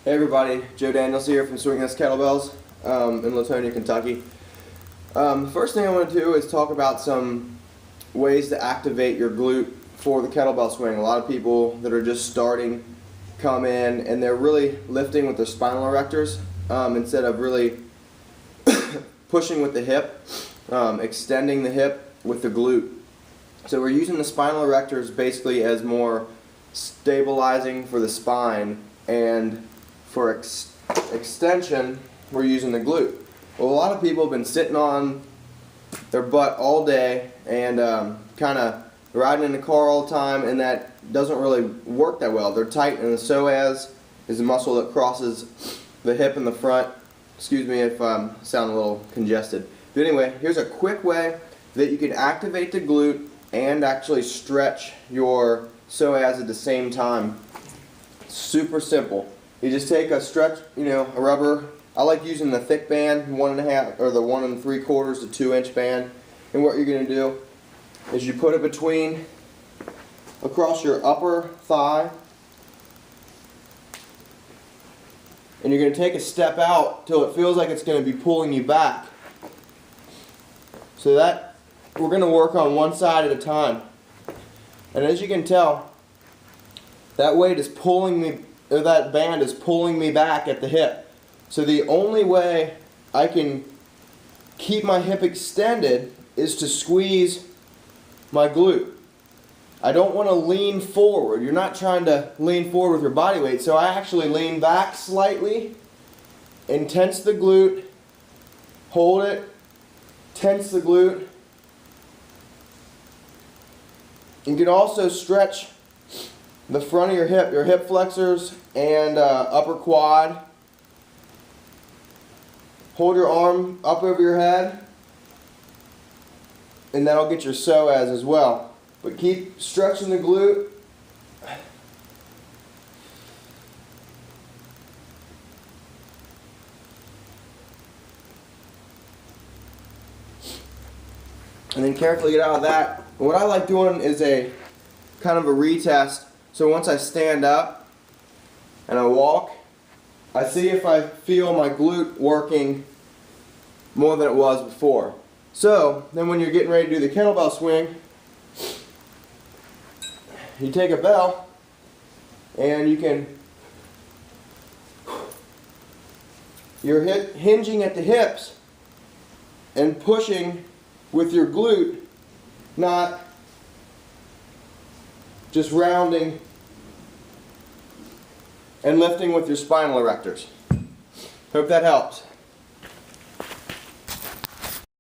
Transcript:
Hey everybody, Joe Daniels here from Swing This Kettlebells in Latonia, Kentucky. First thing I want to do is talk about some ways to activate your glute for the kettlebell swing. A lot of people that are just starting come in and they're really lifting with their spinal erectors instead of really pushing with the hip, extending the hip with the glute. So we're using the spinal erectors basically as more stabilizing for the spine, and for extension we're using the glute. Well, a lot of people have been sitting on their butt all day and kind of riding in the car all the time, and that doesn't really work that well. They're tight, and the psoas is the muscle that crosses the hip in the front. Excuse me if I sound a little congested. But anyway, here's a quick way that you can activate the glute and actually stretch your psoas at the same time. Super simple. You just take a stretch, a rubber. I like using the thick band, 1.5 or the 1 3/4 to 2 inch band. And what you're going to do is you put it across your upper thigh, and you're going to take a step out till it feels like it's going to be pulling you back. So that we're going to work on one side at a time. And as you can tell, that weight is pulling me, or that band is pulling me back at the hip. So the only way I can keep my hip extended is to squeeze my glute. I don't want to lean forward. You're not trying to lean forward with your body weight. So I actually lean back slightly and tense the glute, hold it, tense the glute. You can also stretch the front of your hip flexors and upper quad. Hold your arm up over your head, and that'll get your psoas as well. But keep stretching the glute. And then carefully get out of that. What I like doing is a kind of a retest. So once I stand up and I walk, I see if I feel my glute working more than it was before. So then when you're getting ready to do the kettlebell swing, you take a bell and you're hinging at the hips and pushing with your glute, not just rounding and lifting with your spinal erectors. Hope that helps.